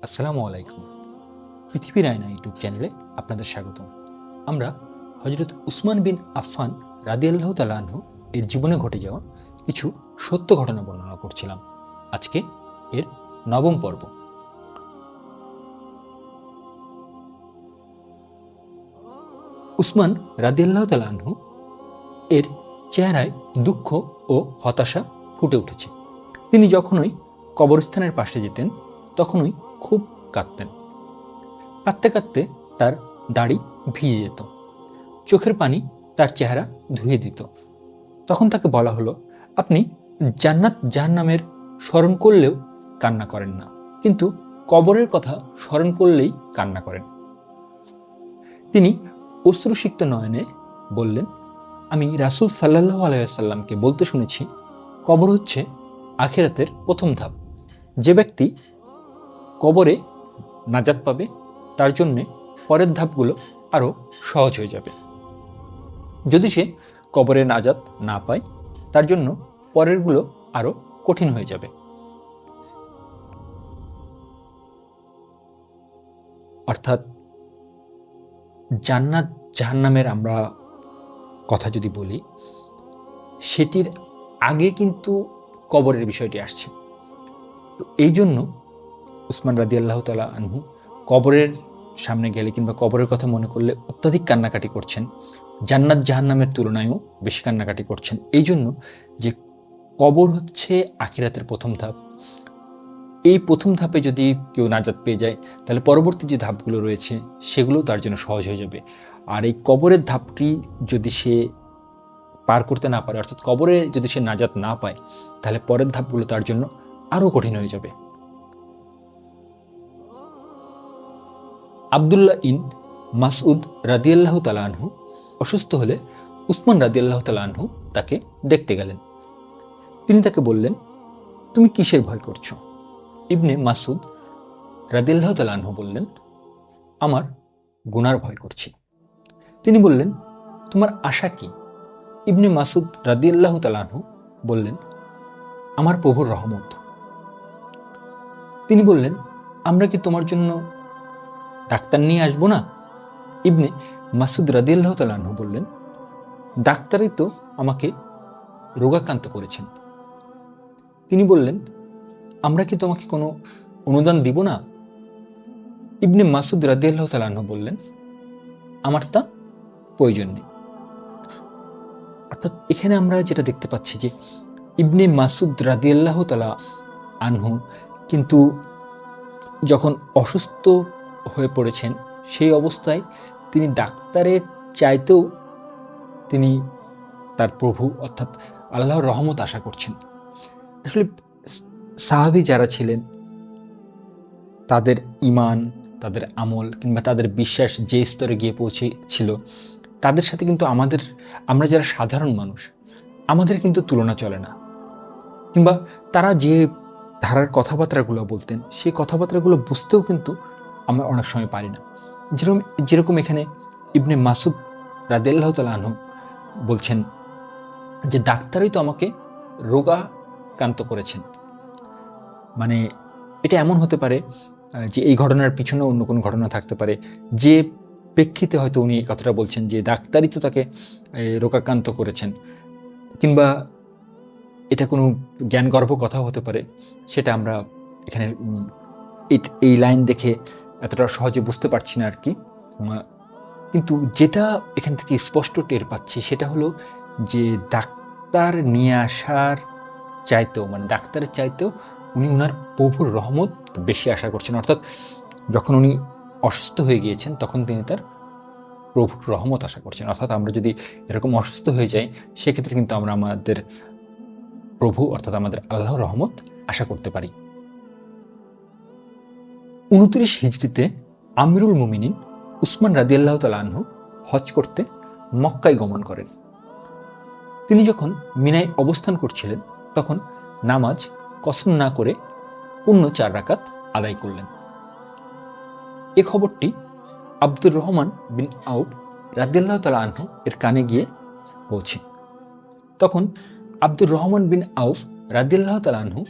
আসসালামু আলাইকুম। পৃথিবীর আয়না ইউটিউব চ্যানেলে আপনাদের স্বাগতম। আমরা হযরত উসমান বিন আফফান রাদিয়াল্লাহু তাআলা আনহু এর জীবনে ঘটে যাওয়া কিছু সত্য ঘটনা বর্ণনা করছিলাম। আজকে এর নবম পর্ব। উসমান রাদিয়াল্লাহু তাআলা আনহু এর চেহারায় দুঃখ ও হতাশা ফুটে উঠেছে। তিনি যখনই কবরস্থানের পাশে যেতেন তখনই খুব কাঁদতেন। কাঁদতে কাঁদতে তার দাড়ি ভিজে যেত, চোখের পানি তার চেহারা ধুয়ে দিত। তখন তাকে বলা হলো, আপনি জান্নাত জাহান্নামের স্মরণ করলেও কান্না করেন না, কিন্তু কবরের কথা স্মরণ করলেই কান্না করেন। তিনি অশ্রুসিক্ত নয়নে বললেন, আমি রাসূল সাল্লাল্লাহু আলাইহি ওয়াসাল্লামকে বলতে শুনেছি, কবর হচ্ছে আখিরাতের প্রথম ধাপ। যে ব্যক্তি কবরে নাজাত পাবে তার জন্যে পরের ধাপগুলো আরো সহজ হয়ে যাবে। যদি সে কবরে নাজাত না পায় তার জন্য পরেরগুলো আরো কঠিন হয়ে যাবে। অর্থাৎ জান্নাত জাহান্নামের আমরা কথা যদি বলি, সেটির আগে কিন্তু কবরের বিষয়টি আসছে। তো এই জন্য উসমান রাদিয়াল্লাহু তাআলা আনহু কবরের সামনে গেলে কিংবা কবরের কথা মনে করলে অত্যাধিক কান্নাকাটি করছেন, জান্নাত জাহান্নামের তুলনায়ও বেশি কান্নাকাটি করছেন। এই জন্য যে কবর হচ্ছে আখিরাতের প্রথম ধাপ। এই প্রথম ধাপে যদি কেউ নাজাত পেয়ে যায় তাহলে পরবর্তী যে ধাপগুলো রয়েছে সেগুলো তার জন্য সহজ হয়ে যাবে। আর এই কবরের ধাপটি যদি সে পার করতে না পারে, অর্থাৎ কবরে যদি সে নাজাত না পায়, তাহলে পরের ধাপগুলো তার জন্য আরো কঠিন হয়ে যাবে। আব্দুল্লাহ ইন মাসউদ রাদিয়াল্লাহু তাআলা আনহু অসুস্থ হলে উসমান রাদিয়াল্লাহু তাআলা আনহু তাকে দেখতে গেলেন। তিনি তাকে বললেন, তুমি কিসের ভয় করছো? ইবনে মাসউদ রাদিয়াল্লাহু তাআলা আনহু বললেন, আমার গুনার ভয় করছি। তিনি বললেন, তোমার আশা কি? ইবনে মাসউদ রাদিয়াল্লাহু তাআলা আনহু বললেন, আমার প্রভুর রহমত। তিনি বললেন, আমরা কি তোমার জন্য ডাক্তার নিয়ে আসবো না? ইবনে মাসউদ রাদিয়াল্লাহু তাআলা আনহু বললেন, ডাক্তারই তো আমাকে রোগাক্রান্ত করেছেন। তিনি বললেন, আমরা কি তোমাকে কোনো অনুদান দিব না? ইবনে মাসউদ রাদিয়াল্লাহু তাআলা আনহু বললেন, আমার তা প্রয়োজন নেই। অর্থাৎ এখানে আমরা যেটা দেখতে পাচ্ছি যে ইবনে মাসউদ রাদিয়াল্লাহু তাআলা আনহু কিন্তু যখন অসুস্থ হয়ে পড়েছেন সেই অবস্থায় তিনি ডাক্তারের চাইতেও তিনি তার প্রভু অর্থাৎ আল্লাহর রহমত আশা করছেন। আসলে সাহাবী যারা ছিলেন তাদের ঈমান, তাদের আমল কিংবা তাদের বিশ্বাস যে স্তরে গিয়ে পৌঁছেছিল তাদের সাথে কিন্তু আমরা যারা সাধারণ মানুষ আমাদের কিন্তু তুলনা চলে না। কিংবা তারা যে ধারার কথাবার্তাগুলো বলতেন সেই কথাবার্তাগুলো বুঝতেও কিন্তু আমরা অনেক সময় পারি না। যেরকম যেরকম এখানে ইবনে মাসউদ রাদিয়াল্লাহু তাআলা আনহু বলছেন যে ডাক্তারই তো আমাকে রোগাক্রান্ত করেছেন। মানে এটা এমন হতে পারে যে এই ঘটনার পিছনে অন্য কোনো ঘটনা থাকতে পারে, যে প্রেক্ষিতে হয়তো উনি এই কথাটা বলছেন যে ডাক্তারই তো তাকে রোগাক্রান্ত করেছেন, কিংবা এটা কোনো জ্ঞানগর্ভ কথাও হতে পারে। সেটা আমরা এখানে এই লাইন দেখে এতটা সহজে বুঝতে পারছি না আর কি। কিন্তু যেটা এখান থেকে স্পষ্ট টের পাচ্ছি সেটা হলো যে ডাক্তার নিয়ে আসার চাইতেও ডাক্তারের চাইতেও উনি ওনার প্রভুর রহমত বেশি আশা করছেন। অর্থাৎ যখন উনি অসুস্থ হয়ে গিয়েছেন তখন তিনি তার প্রভুর রহমত আশা করছেন। অর্থাৎ আমরা যদি এরকম অসুস্থ হয়ে যাই সেক্ষেত্রে কিন্তু আমরা আমাদের প্রভু অর্থাৎ আমাদের আল্লাহর রহমত আশা করতে পারি। 29 হিজরিতে আমিরুল মুমিনিন উসমান রাদিয়াল্লাহু তাআলা আনহু হজ করতে মক্কায় গমন করেন। তিনি যখন মিনায় অবস্থান করছিলেন তখন নামাজ কসম না করে পূর্ণ 4 রাকাত আদায় করলেন। এ খবরটি আব্দুর রহমান বিন আউফ রাদিয়াল্লাহু তাআলা আনহু এর কানে গিয়ে পৌঁছে। তখন আব্দুর রহমান বিন আউফ রাদিয়াল্লাহু তাআলা আনহু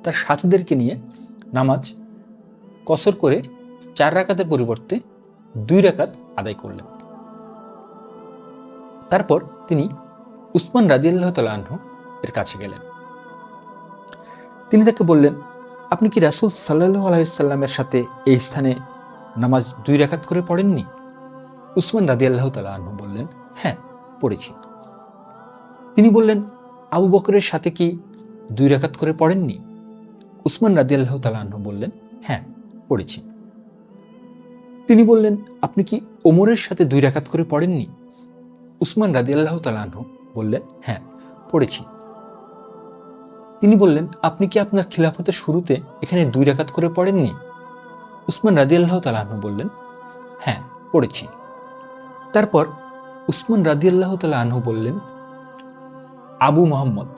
তার সাথীদেরকে নিয়ে নামাজ কসর করে 4 রাকাতের পরিবর্তে 2 রাকাত আদায় করলেন। তারপর তিনি উসমান রাদিয়াল্লাহু তাআলা আনহু এর কাছে গেলেন। তিনি তাকে বললেন, আপনি কি রাসূল সাল্লাল্লাহু আলাইহি ওয়াসাল্লামের সাথে এই স্থানে নামাজ 2 রাকাত করে পড়েননি? উসমান রাদিয়াল্লাহু তাআলা আনহু বললেন, হ্যাঁ, পড়েছি। তিনি বললেন, আবু বকরের সাথে কি 2 রাকাত করে পড়েননি? উসমান রাদিয়াল্লাহু তাআলা আনহু বললেন, হ্যাঁ, পড়েছি। তিনি বললেন, আপনি কি ওমরের সাথে 2 রাকাত করে পড়েননি? উসমান রাদিয়াল্লাহু তাআলা আনহু বললেন, হ্যাঁ, পড়েছি। তিনি বললেন, আপনি কি আপনার খিলাফতের শুরুতে এখানে 2 রাকাত করে পড়েননি? উসমান রাদিয়াল্লাহু তাআলা আনহু বললেন, হ্যাঁ, পড়েছি। তারপর উসমান রাদিয়াল্লাহু তাআলা আনহু বললেন, আবু মুহাম্মদ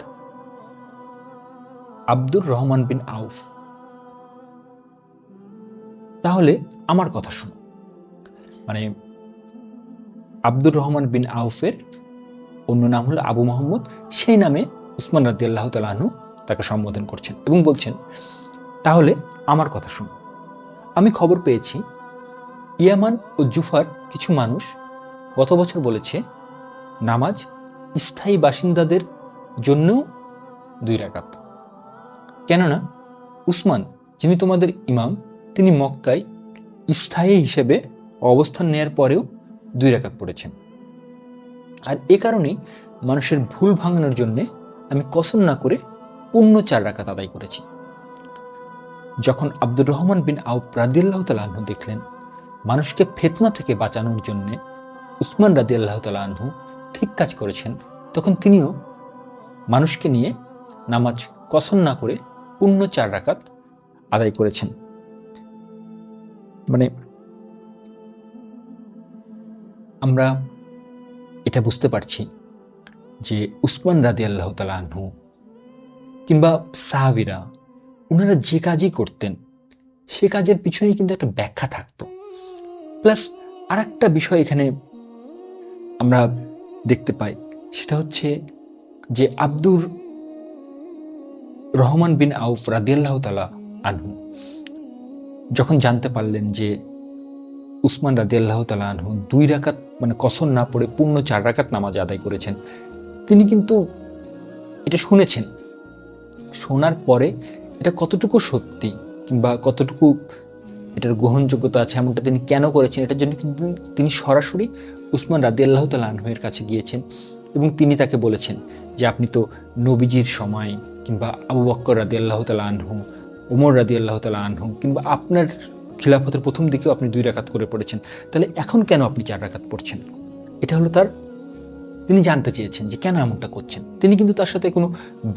আব্দুর রহমান বিন আউফ, তাহলে আমার কথা শোনো। মানে আব্দুর রহমান বিন আউফের অন্য নাম হলো আবু মুহাম্মদ, সেই নামে উসমান রাদিয়াল্লাহু তাআলা আনহু তাকে সম্বোধন করছেন এবং বলছেন, তাহলে আমার কথা শোনো। আমি খবর পেয়েছি ইয়ামান ও জুফার কিছু মানুষ গত বছর বলেছে নামাজ স্থায়ী বাসিন্দাদের জন্যও 2 রাকাত। কেননা উসমান, যিনি তোমাদের ইমাম, তিনি মক্কায় স্থায়ী হিসেবে অবস্থান নেয়ার পরেও 2 রাকাত পড়েছেন। আর এ কারণেই মানুষের ভুল ভাঙানোর জন্য আমি কসর না করে পূর্ণ 4 রাকাত আদায় করেছি। যখন আব্দুর রহমান বিন আউফ রাদিয়াল্লাহু তাআলা আনহু দেখলেন মানুষকে ফিতনা থেকে বাঁচানোর জন্য উসমান রাদিয়াল্লাহু তাআলা আনহু ঠিক কাজ করেছেন, তখন তিনিও মানুষকে নিয়ে নামাজ কসর না করে পূর্ণ 4 রাকাত আদায় করেছেন। মানে আমরা এটা বুঝতে পারছি যে উসমান রাদিয়াল্লাহু তাআলা আনহু কিংবা সাহাবীরা ওনারা যে কাজই করতেন সে কাজের পিছনেই কিন্তু একটা ব্যাখ্যা থাকতো। প্লাস আর একটা বিষয় এখানে আমরা দেখতে পাই, সেটা হচ্ছে যে আব্দুর রহমান বিন আউফ রাদিয়াল্লাহু তাআলা আনহু যখন জানতে পারলেন যে উসমান রাদিয়াল্লাহু তাআলা আনহু 2 রাকাত মানে কসর না পড়ে পূর্ণ 4 রাকাত নামাজ আদায় করেছেন, তিনি কিন্তু এটা শুনেছেন। শোনার পরে এটা কতটুকু সত্যি কিংবা কতটুকু এটার গ্রহণযোগ্যতা আছে, এমনটা তিনি কেন করেছেন, এটার জন্য কিন্তু তিনি সরাসরি উসমান রাদিয়াল্লাহু তাআলা আনহু এর কাছে গিয়েছেন এবং তিনি তাকে বলেছেন যে আপনি তো নবীজির সময় কিংবা আবু বকর রাদিয়াল্লাহু তাআলা আনহু, ওমর রাদিয়াল্লাহু তাআলা আনহু কিংবা আপনার খিলাফতের প্রথম দিকেও আপনি 2 রাকাত করে পড়েছেন, তাহলে এখন কেন আপনি 4 রাকাত পড়ছেন? এটা হলো তার, তিনি জানতে চেয়েছেন যে কেন এমনটা করছেন। তিনি কিন্তু তার সাথে কোনো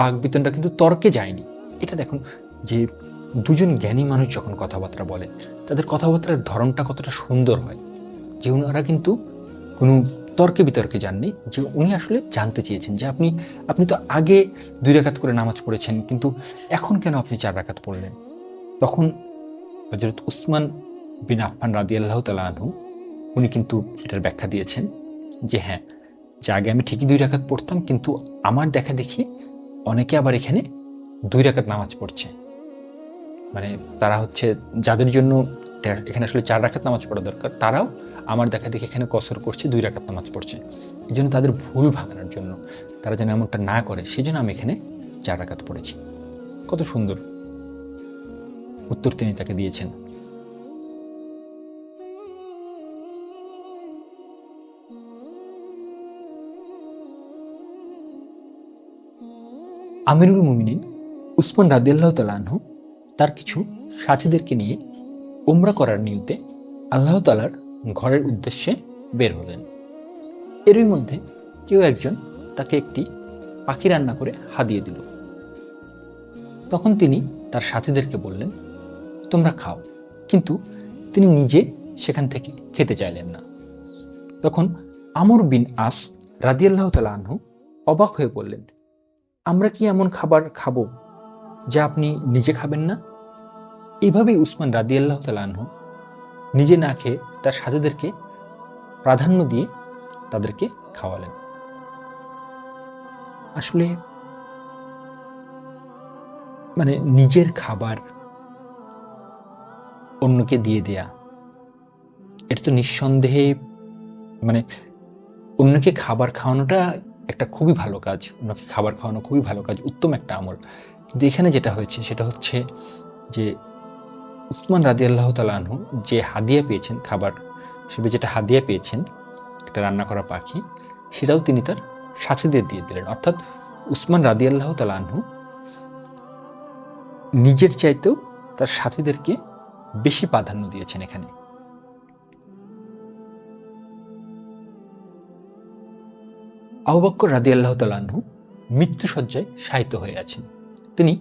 বাকবিতণ্ডা কিন্তু তর্কে যায়নি। এটা দেখুন যে দুজন জ্ঞানী মানুষ যখন কথাবার্তা বলে তাদের কথাবার্তার ধরনটা কতটা সুন্দর হয়, যে ওনারা কিন্তু কোনো তর্কে বিতর্কে যাননি, যে উনি আসলে জানতে চেয়েছেন যে আপনি তো আগে 2 রাকাত করে নামাজ পড়েছেন, কিন্তু এখন কেন আপনি 4 রাকাত পড়লেন? তখন হযরত উসমান বিন আফফান রাদিয়াল্লাহু তাআলা আনহু উনি কিন্তু এটার ব্যাখ্যা দিয়েছেন যে হ্যাঁ, যে আগে আমি ঠিকই 2 রাকাত পড়তাম, কিন্তু আমার দেখা দেখি অনেকে আবার এখানে 2 রাকাত নামাজ পড়ছে। মানে তারা হচ্ছে যাদের জন্য এখানে আসলে 4 রাকাত নামাজ পড়া দরকার, তারাও আমার দেখা দেখি এখানে কসর করছে, 2 রাকাত নামাজ পড়ছে। এই জন্য তাদের ভুল ভাঙানোর জন্য, তারা যেন এমনটা না করে, সেই জন্য আমি এখানে 4 রাকাত পড়েছি। কত সুন্দর উত্তর তিনি তাকে দিয়েছেন। আমিরুল মুমিনিন উসমান রাদিয়াল্লাহু তাআলা আনহু তার কিছু সাথীদেরকে নিয়ে উমরা করার নিয়তে আল্লাহ তাআলার ঘরের উদ্দেশ্যে বের হলেন। এরই মধ্যে কেউ একজন তাকে একটি পাখি রান্না করে হাদিয়ে দিল। তখন তিনি তার সাথীদেরকে বললেন, তোমরা খাও, কিন্তু তিনি নিজে সেখান থেকে খেতে চাইলেন না। তখন আমর বিন আস রাদিয়াল্লাহু তাআলা আনহু অবাক হয়ে বললেন, আমরা কি এমন খাবার খাবো যা আপনি নিজে খাবেন না? এভাবেই উসমান রাদিয়াল্লাহু তাআলা আনহু নিজে না খেয়ে তার সাথীদেরকে প্রাধান্য দিয়ে তাদেরকে খাওয়ালেন। আসলে মানে নিজের খাবার অন্যকে দিয়ে দেয়া, এটা তো নিঃসন্দেহে মানে অন্যকে খাবার খাওয়ানোটা একটা খুবই ভালো কাজ, অন্যকে খাবার খাওয়ানো খুবই ভালো কাজ, উত্তম একটা আমল। কিন্তু এখানে যেটা হয়েছে সেটা হচ্ছে যে উসমান রাদিয়াল্লাহু তাআলা আনহু যে হাদিয়া পেয়েছেন, খাবার হিসেবে যেটা হাদিয়া পেয়েছেন, একটা রান্না করা পাখি, সেটাও তিনি তার সাথীদের দিয়ে দিলেন। অর্থাৎ উসমান রাদিয়াল্লাহু তাআলা আনহু নিজের চাইতেও তার সাথীদেরকে বেশি প্রাধান্য দিয়েছেন এখানে। আবু বকর রাদিয়াল্লাহু তাআলা আনহু মৃত্যুশয্যায় শায়িত হয়ে আছেন। তিনি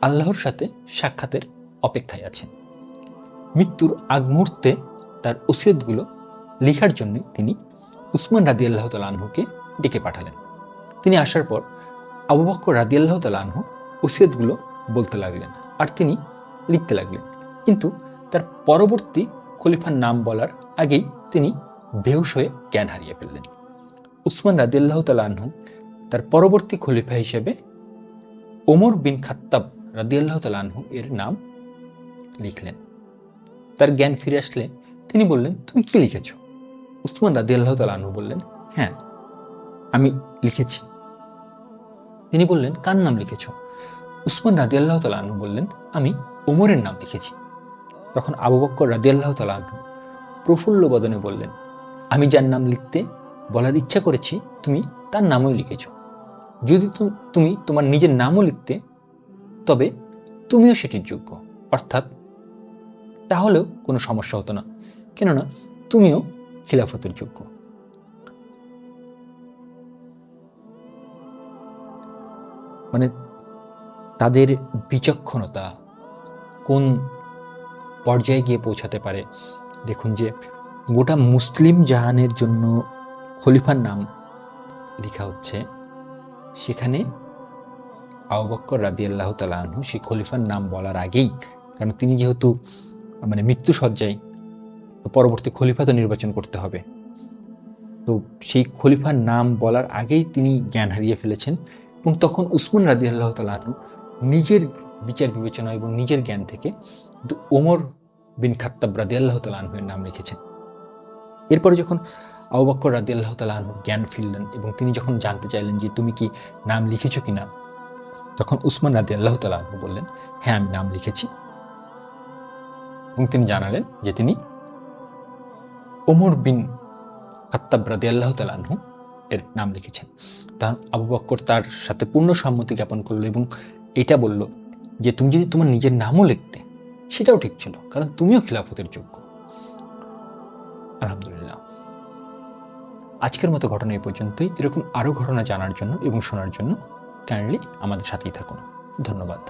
আল্লাহর সাথে সাক্ষাতের অপেক্ষায় আছেন। মৃত্যুর আগ মুহূর্তে তার ওসিয়তগুলো লেখার জন্য তিনি উসমান রাদিয়াল্লাহু তাআলা আনহুকে ডেকে পাঠালেন। তিনি আসার পর আবু বকর রাদিয়াল্লাহু তাআলা আনহু ওসিয়তগুলো বলতে লাগলেন আর তিনি লিখতে লাগলেন। কিন্তু তার পরবর্তী খলিফার নাম বলার আগেই তিনি বেহুশ হয়ে জ্ঞান হারিয়ে ফেললেন। উসমান রাদিয়াল্লাহু তাআলা আনহু তার পরবর্তী খলিফা হিসেবে ওমর বিন খাত্তাব রাদিয়াল্লাহু তাআলা আনহু এর নাম লিখলেন। তার জ্ঞান ফিরে আসলে তিনি বললেন, তুমি কি লিখেছ? উসমান রাদিয়াল্লাহু তাআলা আনহু বললেন, হ্যাঁ আমি লিখেছি। তিনি বললেন, কার নাম লিখেছ? উসমান রাদিয়াল্লাহু তাআলা আনহু বললেন, আমি ওমরের নাম লিখেছি। তখন আবু বকর রাদিয়াল্লাহু তাআলা আনহু প্রফুল্ল বদনে বললেন, আমি যার নাম লিখতে বলার ইচ্ছা করেছি তুমি তার নামও লিখেছ। যদি তুমি তোমার নিজের নামও লিখতে তবে তুমিও সেটির যোগ্য, অর্থাৎ তাহলেও কোনো সমস্যা হতো না, কেননা তুমিও খিলাফতের যোগ্য। মানে তাদের বিচক্ষণতা কোন পর্যায়ে গিয়ে পৌঁছাতে পারে দেখুন, যে গোটা মুসলিম জাহানের জন্য খলিফার নাম লেখা হচ্ছে, সেখানে আবু বকর রাদিয়াল্লাহু তাআলা আনহু সেই খলিফার নাম বলার আগেই, কারণ তিনি যেহেতু মৃত্যুশয্যায়, পরবর্তী খলিফা তো নির্বাচন করতে হবে, তো সেই খলিফার নাম বলার আগেই তিনি জ্ঞান হারিয়ে ফেলেছেন। এবং তখন উসমান রাদিয়াল্লাহু তাআলা আনহু নিজের বিচার বিবেচনা এবং নিজের জ্ঞান থেকে ওমর বিন খাত্তাব রাদিয়াল্লাহু তাআলা আনহু এর নাম লিখেছেন। এরপরে যখন আবু বকর রাদিয়াল্লাহু তাআলা আনহু জ্ঞান ফিরলেন এবং তিনি যখন জানতে চাইলেন যে তুমি কি নাম লিখেছো কিনা, তখন উসমান রাদিয়াল্লাহু তাআলা আনহু বললেন, হ্যাঁ আমি নাম লিখেছি। এবং তিনি জানালেন যে তিনি ওমর বিন খাত্তাব রাদিয়াল্লাহু তাআলা আনহু এর নাম লিখেছেন। তা আবু বকর তার সাথে পূর্ণ সম্মতি জ্ঞাপন করলো এবং এটা বলল যে তুমি যদি তোমার নিজের নামও লিখতে সেটাও ঠিক ছিল, কারণ তুমিও খিলাফতের যোগ্য। আলহামদুলিল্লাহ। আজকের মতো ঘটনা এই পর্যন্তই। এরকম আরও ঘটনা জানার জন্য এবং শোনার জন্য কাইন্ডলি আমাদের সাথেই থাকুন। ধন্যবাদ।